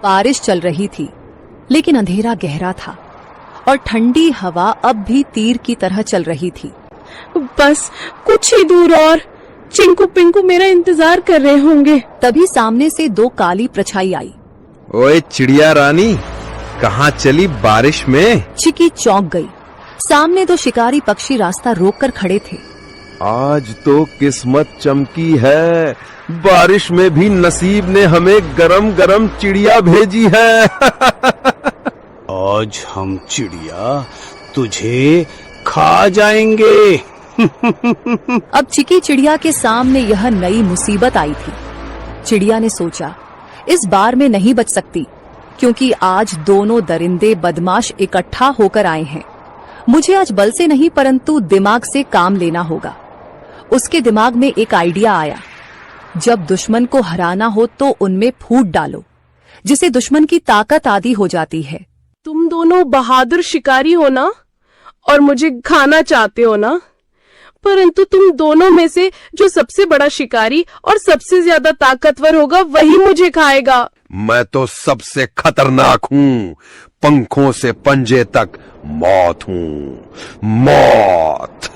बारिश चल रही थी, लेकिन अंधेरा गहरा था और ठंडी हवा अब भी तीर की तरह चल रही थी। बस कुछ ही दूर और चिंकू पिंकू मेरा इंतजार कर रहे होंगे। तभी सामने से दो काली परछाई आई। ओए चिड़िया रानी, कहाँ चली बारिश में? चिकी चौंक गई। सामने दो शिकारी पक्षी रास्ता रोककर खड़े थे। आज तो किस्मत चमकी है, बारिश में भी नसीब ने हमें गरम गरम चिड़िया भेजी है। आज हम चिड़िया तुझे खा जाएंगे। अब चिकी चिड़िया के सामने यह नई मुसीबत आई थी। चिड़िया ने सोचा, इस बार में नहीं बच सकती, क्योंकि आज दोनों दरिंदे बदमाश इकट्ठा होकर आए हैं। मुझे आज बल से नहीं परंतु दिमाग से काम लेना होगा। उसके दिमाग में एक आइडिया आया। जब दुश्मन को हराना हो तो उनमें फूट डालो, जिसे दुश्मन की ताकत आदि हो जाती है। तुम दोनों बहादुर शिकारी हो ना, और मुझे खाना चाहते हो ना, परंतु तुम दोनों में से जो सबसे बड़ा शिकारी और सबसे ज्यादा ताकतवर होगा वही मुझे खाएगा। मैं तो सबसे खतरनाक हूँ, पंखों से पंजे तक मौत हूँ, मौत।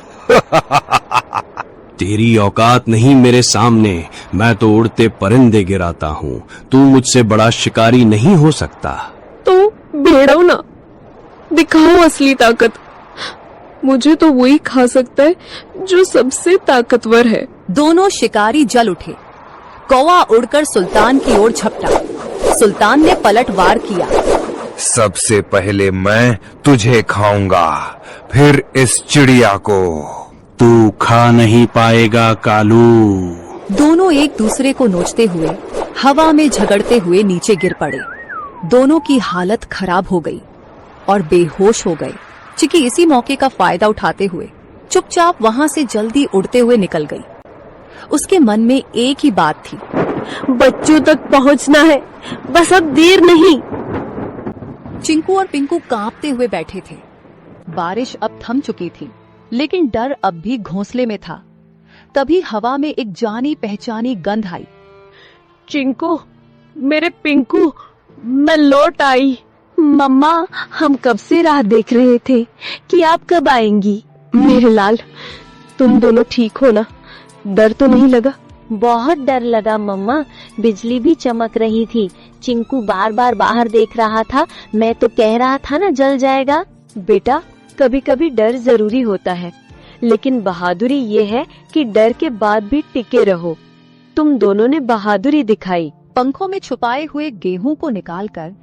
तेरी औकात नहीं मेरे सामने, मैं तो उड़ते परिंदे गिराता हूँ। तू मुझसे बड़ा शिकारी नहीं हो सकता। तो भेड़ो ना, दिखाओ असली ताकत। मुझे तो वही खा सकता है जो सबसे ताकतवर है। दोनों शिकारी जल उठे। कौवा उड़कर सुल्तान की ओर झपटा। सुल्तान ने पलटवार किया। सबसे पहले मैं तुझे खाऊंगा, फिर इस चिड़िया को। तू खा नहीं पाएगा कालू। दोनों एक दूसरे को नोचते हुए हवा में झगड़ते हुए नीचे गिर पड़े। दोनों की हालत खराब हो गई और बेहोश हो गए। चिकी इसी मौके का फायदा उठाते हुए चुपचाप वहां से जल्दी उड़ते हुए निकल गई। उसके मन में एक ही बात थी, बच्चों तक पहुंचना है, बस अब देर नहीं। चिंकू और पिंकू कांपते हुए बैठे थे। बारिश अब थम चुकी थी, लेकिन डर अब भी घोंसले में था। तभी हवा में एक जानी पहचानी गंध आई। चिंकू, मेरे पिंकू, मैं लौट आई। मम्मा, हम कब से राह देख रहे थे कि आप कब आएंगी। मेरे लाल, तुम दोनों ठीक हो ना? डर तो नहीं लगा? बहुत डर लगा मम्मा, बिजली भी चमक रही थी। चिंकू बार बार बाहर देख रहा था। मैं तो कह रहा था ना जल जाएगा। बेटा, कभी कभी डर जरूरी होता है, लेकिन बहादुरी ये है कि डर के बाद भी टिके रहो। तुम दोनों ने बहादुरी दिखाई। पंखों में छुपाए हुए गेहूं को निकालकर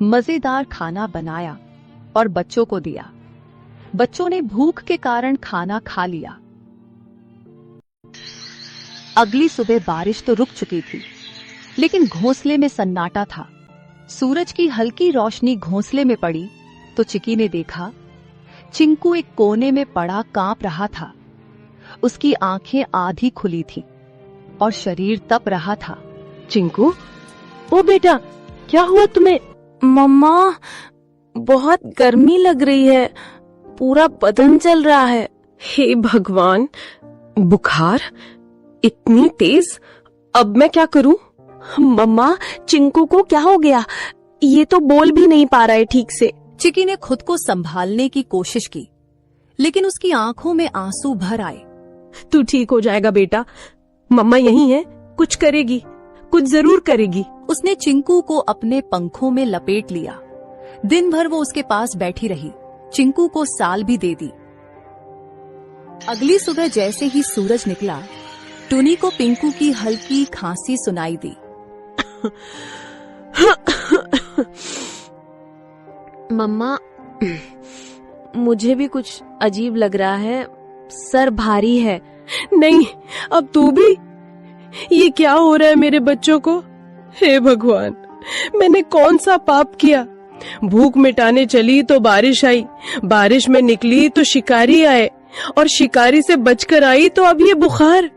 मजेदार खाना बनाया और बच्चों को दिया। बच्चों ने भूख के कारण खाना खा लिया। अगली सुबह बारिश तो रुक चुकी थी, लेकिन घोंसले में सन्नाटा था। सूरज की हल्की रोशनी घोंसले में पड़ी तो चिकी ने देखा, चिंकू एक कोने में पड़ा कांप रहा था। उसकी आंखें आधी खुली थी और शरीर तप रहा था। चिंकू, ओ बेटा, क्या हुआ तुम्हें? मम्मा, बहुत गर्मी लग रही है, पूरा बदन जल रहा है। हे भगवान, बुखार इतनी तेज, अब मैं क्या करूं? मम्मा, चिंकू को क्या हो गया? ये तो बोल भी नहीं पा रहा है ठीक से। चिकी ने खुद को संभालने की कोशिश की, लेकिन उसकी आंखों में आंसू भर आए। तू ठीक हो जाएगा बेटा, मम्मा यही है, कुछ करेगी, कुछ जरूर करेगी। उसने चिंकू को अपने पंखों में लपेट लिया। दिन भर वो उसके पास बैठी रही, चिंकू को साल भी दे दी। अगली सुबह जैसे ही सूरज निकला, टुनी को पिंकू की हल्की खांसी सुनाई दी। मम्मा, मुझे भी कुछ अजीब लग रहा है, सर भारी है। नहीं, अब तू भी? ये क्या हो रहा है मेरे बच्चों को? हे भगवान, मैंने कौन सा पाप किया? भूख मिटाने चली तो बारिश आई, बारिश में निकली तो शिकारी आए, और शिकारी से बचकर आई तो अब ये बुखार।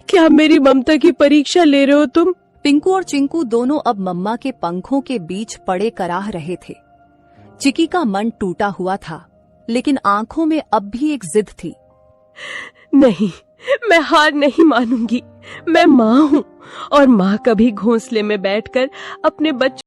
क्या मेरी ममता की परीक्षा ले रहे हो तुम? पिंकू और चिंकू दोनों अब मम्मा के पंखों के बीच पड़े कराह रहे थे। चिकी का मन टूटा हुआ था, लेकिन आंखों में अब भी एक जिद थी। नहीं, मैं हार नहीं मानूंगी। मैं माँ हूँ, और माँ कभी घोंसले में बैठकर अपने बच्चों